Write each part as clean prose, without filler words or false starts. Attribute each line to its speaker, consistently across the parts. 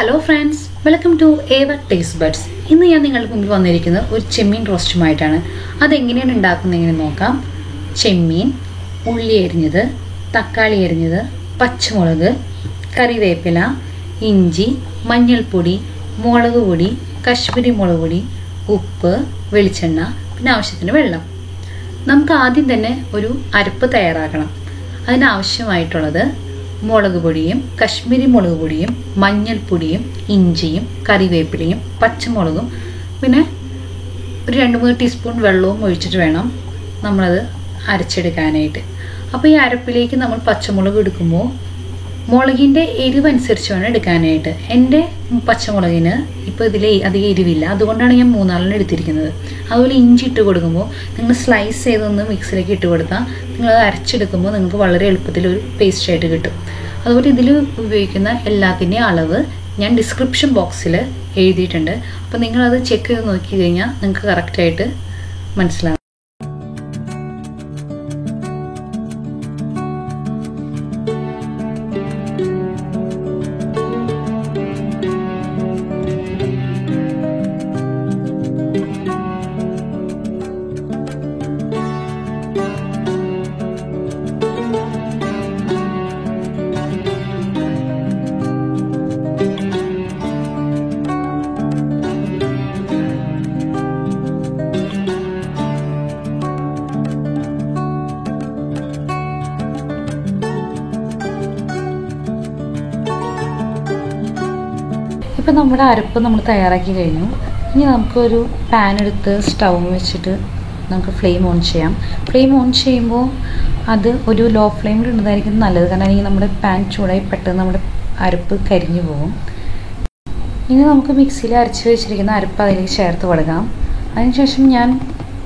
Speaker 1: Hello friends, welcome to Ava Taste Buds. ഇന്ന് ഞാൻ നിങ്ങൾക്ക് മുമ്പിൽ വന്നിരിക്കുന്നത് ഒരു ചെമ്മീൻ റോസ്റ്റുമായിട്ടാണ്. അതെങ്ങനെയാണ് ഉണ്ടാക്കുന്നതെന്ന് നോക്കാം. ചെമ്മീൻ, ഉള്ളി അരിഞ്ഞത്, തക്കാളി അരിഞ്ഞത്, പച്ചമുളക്, കറിവേപ്പില, ഇഞ്ചി, മഞ്ഞൾപ്പൊടി, മുളക് പൊടി, കശ്മീരി മുളക് പൊടി, ഉപ്പ്, വെളിച്ചെണ്ണ, പിന്നെ ആവശ്യത്തിന് വെള്ളം. നമുക്ക് ആദ്യം തന്നെ ഒരു അരപ്പ് തയ്യാറാക്കണം. അതിനാവശ്യമായിട്ടുള്ളത് മുളക് പൊടിയും കശ്മീരി മുളക് പൊടിയും മഞ്ഞൾപ്പൊടിയും ഇഞ്ചിയും കറിവേപ്പിലയും പച്ചമുളകും പിന്നെ ഒരു 2-3 ടീസ്പൂൺ വെള്ളവും ഒഴിച്ചിട്ട് വേണം നമ്മളത് അരച്ചെടുക്കാനായിട്ട്. അപ്പോൾ ഈ അരപ്പിലേക്ക് നമ്മൾ പച്ചമുളക് എടുക്കുമ്പോൾ മുളകിൻ്റെ എരിവനുസരിച്ച് വേണം എടുക്കാനായിട്ട്. എൻ്റെ പച്ചമുളകിന് ഇപ്പോൾ ഇതിൽ അധികം എരിവില്ല, അതുകൊണ്ടാണ് ഞാൻ 3-4 എടുത്തിരിക്കുന്നത്. അതുപോലെ ഇഞ്ചി ഇട്ട് കൊടുക്കുമ്പോൾ നിങ്ങൾ സ്ലൈസ് ചെയ്തൊന്ന് മിക്സിലേക്ക് ഇട്ട് കൊടുത്താൽ നിങ്ങളത് അരച്ചെടുക്കുമ്പോൾ നിങ്ങൾക്ക് വളരെ എളുപ്പത്തിൽ ഒരു പേസ്റ്റായിട്ട് കിട്ടും. അതുപോലെ ഇതിൽ ഉപയോഗിക്കുന്ന എല്ലാത്തിൻ്റെയും അളവ് ഞാൻ ഡിസ്ക്രിപ്ഷൻ ബോക്സിൽ എഴുതിയിട്ടുണ്ട്. അപ്പോൾ നിങ്ങളത് ചെക്ക് ചെയ്ത് നോക്കി കഴിഞ്ഞാൽ നിങ്ങൾക്ക് കറക്റ്റായിട്ട് മനസ്സിലാവും. ഇപ്പം നമ്മുടെ അരപ്പ് നമ്മൾ തയ്യാറാക്കി കഴിഞ്ഞു. ഇനി നമുക്കൊരു പാൻ എടുത്ത് സ്റ്റൗ വെച്ചിട്ട് നമുക്ക് ഫ്ലെയിം ഓൺ ചെയ്യാം. ഫ്ലെയിം ഓൺ ചെയ്യുമ്പോൾ അത് ഒരു ലോ ഫ്ലെയിമിൽ ഇടുന്നതായിരിക്കും നല്ലത്, കാരണം അല്ലെങ്കിൽ നമ്മുടെ പാൻ ചൂടായി പെട്ടെന്ന് നമ്മുടെ അരപ്പ് കരിഞ്ഞു പോകും. ഇനി നമുക്ക് മിക്സിയിൽ അരച്ച് വെച്ചിരിക്കുന്ന അരപ്പ് അതിലേക്ക് ചേർത്ത് കൊടുക്കാം. അതിനുശേഷം ഞാൻ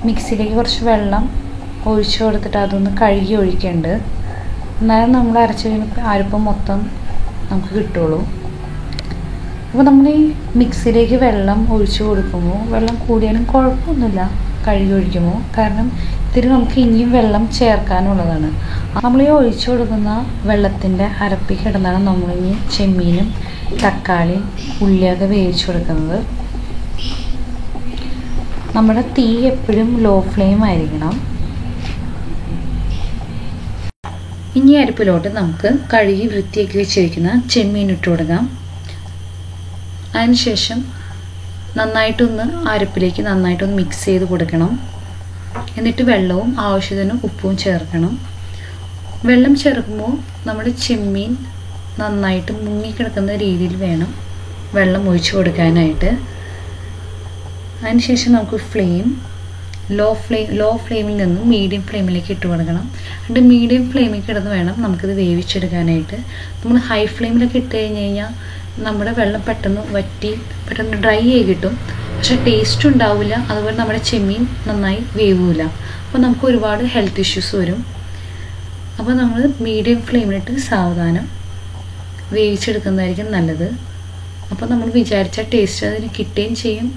Speaker 1: മിക്സിയിലേക്ക് കുറച്ച് വെള്ളം ഒഴിച്ചു കൊടുത്തിട്ട് അതൊന്ന് കഴുകി ഒഴിക്കേണ്ടത്, എന്നാലും നമ്മൾ അരച്ച് കഴിയുമ്പോൾ അരപ്പ് മൊത്തം നമുക്ക് കിട്ടുള്ളൂ. അപ്പോൾ നമ്മൾ ഈ മിക്സിയിലേക്ക് വെള്ളം ഒഴിച്ചു കൊടുക്കുമ്പോൾ വെള്ളം കൂടിയാലും കുഴപ്പമൊന്നുമില്ല കഴുകി ഒഴിക്കുമ്പോൾ, കാരണം ഇതിൽ നമുക്ക് ഇനിയും വെള്ളം ചേർക്കാനുള്ളതാണ്. നമ്മൾ ഈ ഒഴിച്ചു കൊടുക്കുന്ന വെള്ളത്തിൻ്റെ അരപ്പിൽ കിടന്നാണ് നമ്മളിനി ചെമ്മീനും തക്കാളിയും ഉള്ളിയൊക്കെ വേവിച്ചു കൊടുക്കുന്നത്. നമ്മുടെ തീ എപ്പോഴും ലോ ഫ്ലെയിം ആയിരിക്കണം. ഇനി അരപ്പിലോട്ട് നമുക്ക് കഴുകി വൃത്തിയാക്കി വെച്ചിരിക്കുന്ന ചെമ്മീൻ ഇട്ട് കൊടുക്കാം. അതിനുശേഷം നന്നായിട്ടൊന്ന് അരപ്പിലേക്ക് നന്നായിട്ടൊന്ന് മിക്സ് ചെയ്ത് കൊടുക്കണം. എന്നിട്ട് വെള്ളവും ആവശ്യത്തിന് ഉപ്പും ചേർക്കണം. വെള്ളം ചേർക്കുമ്പോൾ നമ്മുടെ ചെമ്മീൻ നന്നായിട്ട് മുങ്ങിക്കിടക്കുന്ന രീതിയിൽ വേണം വെള്ളം ഒഴിച്ചു കൊടുക്കാനായിട്ട്. അതിനുശേഷം നമുക്ക് ലോ ഫ്ലെയിമിൽ നിന്നും മീഡിയം ഫ്ലെയിമിലേക്ക് ഇട്ട് കൊടുക്കണം. എന്നിട്ട് മീഡിയം ഫ്ലെയിമിൽ കിടന്ന് വേണം നമുക്കിത് വേവിച്ചെടുക്കാനായിട്ട്. നമ്മൾ ഹൈ ഫ്ലെയിമിലൊക്കെ ഇട്ട് കഴിഞ്ഞ് കഴിഞ്ഞാൽ നമ്മുടെ വെള്ളം പെട്ടെന്ന് വറ്റി പെട്ടെന്ന് ഡ്രൈ ആയി കിട്ടും, പക്ഷേ ടേസ്റ്റ് ഉണ്ടാവില്ല. അതുപോലെ നമ്മുടെ ചെമ്മീൻ നന്നായി വേവില്ല, അപ്പോൾ നമുക്ക് ഒരുപാട് ഹെൽത്ത് ഇഷ്യൂസ് വരും. അപ്പോൾ നമ്മൾ മീഡിയം ഫ്ലെയിമിലിട്ട് സാവധാനം വേവിച്ചെടുക്കുന്നതായിരിക്കും നല്ലത്. അപ്പോൾ നമ്മൾ വിചാരിച്ച ടേസ്റ്റ് അതിന് കിട്ടുകയും ചെയ്യും,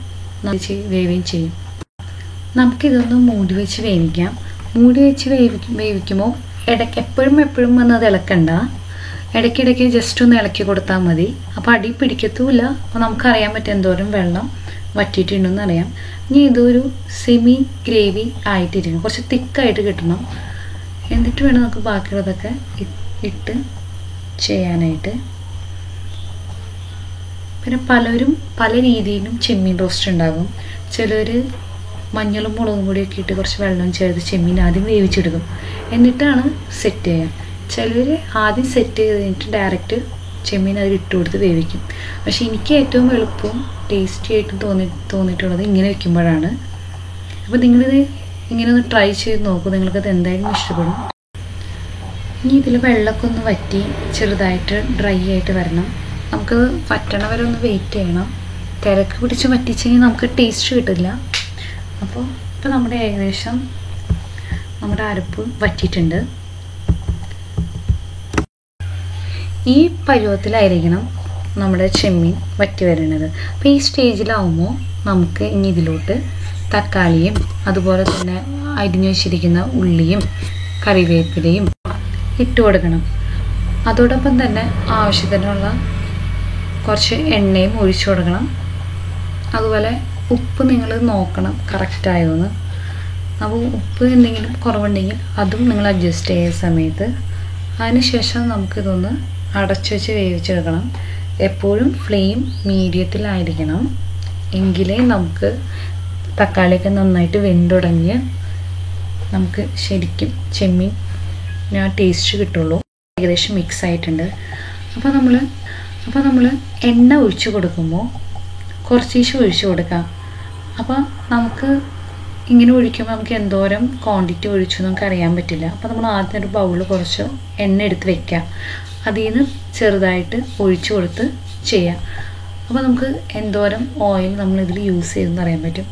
Speaker 1: വേവുകയും ചെയ്യും. നമുക്കിതൊന്ന് മൂടി വെച്ച് വേവിക്കാം. മൂടി വെച്ച് വേവിക്കുമ്പോൾ എപ്പോഴും വന്ന് അത് ഇളക്കണ്ട, ഇടയ്ക്കിടയ്ക്ക് ജസ്റ്റ് ഒന്ന് ഇളക്കി കൊടുത്താൽ മതി. അപ്പോൾ അടി പിടിക്കത്തുമില്ല. അപ്പോൾ നമുക്കറിയാൻ പറ്റും എന്തോരം വെള്ളം വറ്റിയിട്ടുണ്ടെന്ന് അറിയാം. ഇനി ഇതൊരു സെമി ഗ്രേവി ആയിട്ടിരിക്കണം, കുറച്ച് തിക്കായിട്ട് കിട്ടണം. എന്നിട്ട് വേണം നമുക്ക് ബാക്കിയുള്ളതൊക്കെ ഇട്ട് ചെയ്യാനായിട്ട്. പിന്നെ പലരും പല രീതിയിലും ചെമ്മീൻ റോസ്റ്റ് ഉണ്ടാകും. ചിലർ മഞ്ഞളും മുളകും പൊടിയൊക്കെ ഇട്ട് കുറച്ച് വെള്ളം ചേർത്ത് ചെമ്മീൻ ആദ്യം വേവിച്ചെടുക്കും, എന്നിട്ടാണ് സെറ്റ് ചെയ്യുക. ചിലർ ആദ്യം സെറ്റ് ചെയ്ത് കഴിഞ്ഞിട്ട് ഡയറക്റ്റ് ചെമ്മീൻ അതിൽ ഇട്ട് കൊടുത്ത് വേവിക്കും. പക്ഷേ എനിക്ക് ഏറ്റവും എളുപ്പവും ടേസ്റ്റി ആയിട്ട് തോന്നിയിട്ടുള്ളത് ഇങ്ങനെ വെക്കുമ്പോഴാണ്. അപ്പോൾ നിങ്ങളിത് ഇങ്ങനെ ഒന്ന് ട്രൈ ചെയ്ത് നോക്കൂ, നിങ്ങൾക്കത് എന്തായാലും ഇഷ്ടപ്പെടും. ഇനി ഇതിൽ വെള്ളമൊക്കെ ഒന്ന് വറ്റി ചെറുതായിട്ട് ഡ്രൈ ആയിട്ട് വരണം. നമുക്ക് വറ്റണ വരെ ഒന്ന് വെയിറ്റ് ചെയ്യണം. തിരക്ക് പിടിച്ച് വറ്റിച്ച് കഴിഞ്ഞാൽ നമുക്ക് ടേസ്റ്റ് കിട്ടില്ല. അപ്പോൾ ഇപ്പോൾ നമ്മുടെ ഏകദേശം നമ്മുടെ അരപ്പ് വറ്റിയിട്ടുണ്ട്. ഈ പരുവത്തിലായിരിക്കണം നമ്മുടെ ചെമ്മീൻ വറ്റി വരുന്നത്. അപ്പോൾ ഈ സ്റ്റേജിലാവുമ്പോൾ നമുക്ക് ഇനി ഇതിലോട്ട് തക്കാളിയും അതുപോലെ തന്നെ അരിഞ്ഞു വെച്ചിരിക്കുന്ന ഉള്ളിയും കറിവേപ്പിലയും ഇട്ട് കൊടുക്കണം. അതോടൊപ്പം തന്നെ ആവശ്യത്തിനുള്ള കുറച്ച് എണ്ണയും ഒഴിച്ചു കൊടുക്കണം. അതുപോലെ ഉപ്പ് നിങ്ങൾ നോക്കണം കറക്റ്റായോന്ന്. അപ്പോൾ ഉപ്പ് എന്തെങ്കിലും കുറവുണ്ടെങ്കിൽ അതും നിങ്ങൾ അഡ്ജസ്റ്റ് ചെയ്യുന്ന സമയത്ത്. അതിനുശേഷം നമുക്കിതൊന്ന് അടച്ചു വെച്ച് വേവിച്ചെടുക്കണം. എപ്പോഴും ഫ്ലെയിം മീഡിയത്തിലായിരിക്കണം, എങ്കിലേ നമുക്ക് തക്കാളിയൊക്കെ നന്നായിട്ട് വെന്തുടഞ്ഞ് നമുക്ക് ശരിക്കും ചെമ്മീൻ ടേസ്റ്റ് കിട്ടുള്ളൂ. ഏകദേശം മിക്സ് ആയിട്ടുണ്ട്. അപ്പോൾ നമ്മൾ എണ്ണ ഒഴിച്ച് കൊടുക്കുമ്പോൾ കുറച്ച് ഒഴിച്ച് കൊടുക്കാം. അപ്പോൾ നമുക്ക് ഇങ്ങനെ ഒഴിക്കുമ്പോൾ നമുക്ക് എന്തോരം ക്വാണ്ടിറ്റി ഒഴിച്ചു നമുക്ക് അറിയാൻ പറ്റില്ല. അപ്പോൾ നമ്മൾ ആദ്യം ഒരു ബൗളിൽ കുറച്ച് എണ്ണ എടുത്ത് വെക്കാം, അതിൽ നിന്ന് ചെറുതായിട്ട് ഒഴിച്ചു കൊടുത്ത് ചെയ്യാം. അപ്പോൾ നമുക്ക് എന്തോരം ഓയിൽ നമ്മളിതിൽ യൂസ് ചെയ്തെന്ന് അറിയാൻ പറ്റും.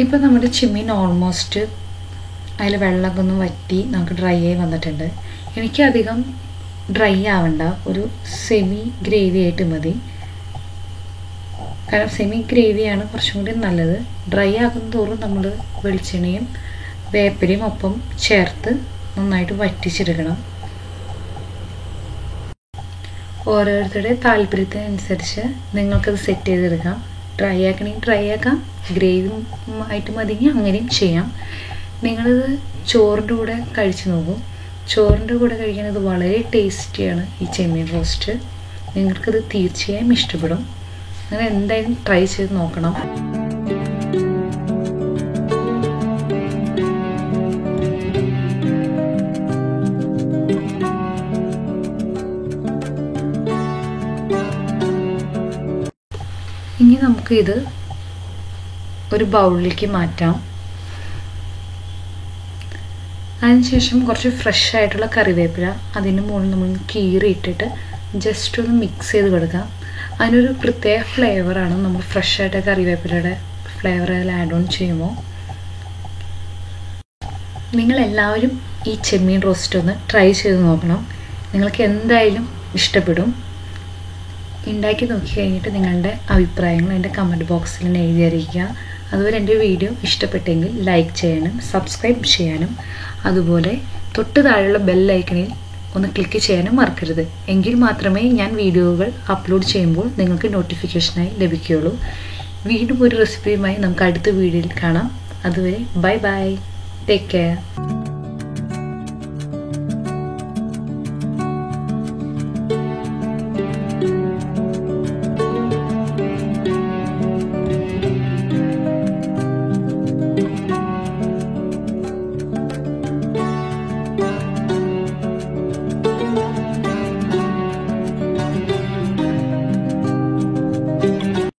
Speaker 1: ഇപ്പോൾ നമ്മുടെ ചെമ്മീൻ ഓൾമോസ്റ്റ് അതിൽ വെള്ളമൊക്കെ ഒന്ന് വറ്റി നമുക്ക് ഡ്രൈ ആയി വന്നിട്ടുണ്ട്. എനിക്കധികം ഡ്രൈ ആവണ്ട, ഒരു സെമി ഗ്രേവി ആയിട്ട് മതി. കാരണം സെമി ഗ്രേവിയാണ് കുറച്ചും കൂടി നല്ലത്. ഡ്രൈ ആകുന്ന തോറും നമ്മൾ വെളിച്ചെണ്ണയും വേപ്പിലയും ഒപ്പം ചേർത്ത് നന്നായിട്ട് വറ്റിച്ചെടുക്കണം. ഓരോരുത്തരുടെ താല്പര്യത്തിനനുസരിച്ച് നിങ്ങൾക്കത് സെറ്റ് ചെയ്തെടുക്കാം. ഡ്രൈ ആക്കണമെങ്കിൽ ഡ്രൈ ആക്കാം, ഗ്രേവി ആയിട്ട് മതിയെങ്കിൽ അങ്ങനെയും ചെയ്യാം. നിങ്ങളിത് ചോറിൻ്റെ കൂടെ കഴിച്ച് നോക്കും. ചോറിൻ്റെ കൂടെ കഴിക്കുന്നത് വളരെ ടേസ്റ്റിയാണ് ഈ ചെമ്മീൻ റോസ്റ്റ്. നിങ്ങൾക്കിത് തീർച്ചയായും ഇഷ്ടപ്പെടും. അങ്ങനെ എന്തായാലും ട്രൈ ചെയ്ത് നോക്കണം. ഇനി നമുക്ക് ഇത് ഒരു ബൗളിലേക്ക് മാറ്റാം. അതിനുശേഷം കുറച്ച് ഫ്രഷ് ആയിട്ടുള്ള കറിവേപ്പില അതിന് മുകളിൽ നമ്മൾ കീറിയിട്ടിട്ട് ജസ്റ്റ് ഒന്ന് മിക്സ് ചെയ്ത് കൊടുക്കാം. അതിനൊരു പ്രത്യേക ഫ്ലേവറാണ് നമ്മൾ ഫ്രഷ് ആയിട്ട് കറിവേപ്പിലയുടെ ഫ്ലേവർ അതിൽ ആഡ് ഓൺ ചെയ്യുമ്പോൾ. നിങ്ങളെല്ലാവരും ഈ ചെമ്മീൻ റോസ്റ്റ് ഒന്ന് ട്രൈ ചെയ്ത് നോക്കണം. നിങ്ങൾക്ക് എന്തായാലും ഇഷ്ടപ്പെടും. ഉണ്ടാക്കി നോക്കി കഴിഞ്ഞിട്ട് നിങ്ങളുടെ അഭിപ്രായങ്ങൾ എൻ്റെ കമൻറ്റ് ബോക്സിൽ എഴുതി അറിയിക്കുക. അതുപോലെ എൻ്റെ വീഡിയോ ഇഷ്ടപ്പെട്ടെങ്കിൽ ലൈക്ക് ചെയ്യാനും സബ്സ്ക്രൈബ് ചെയ്യാനും അതുപോലെ തൊട്ട് താഴെയുള്ള ബെൽ ഐക്കണിൽ ഒന്ന് ക്ലിക്ക് ചെയ്യാനും മറക്കരുത്. എങ്കിൽ മാത്രമേ ഞാൻ വീഡിയോകൾ അപ്ലോഡ് ചെയ്യുമ്പോൾ നിങ്ങൾക്ക് നോട്ടിഫിക്കേഷനായി ലഭിക്കുകയുള്ളൂ. വീണ്ടും ഒരു റെസിപ്പിയുമായി നമുക്ക് അടുത്ത വീഡിയോയിൽ കാണാം. അതുവരെ ബൈ ബൈ, ടേക്ക് കെയർ.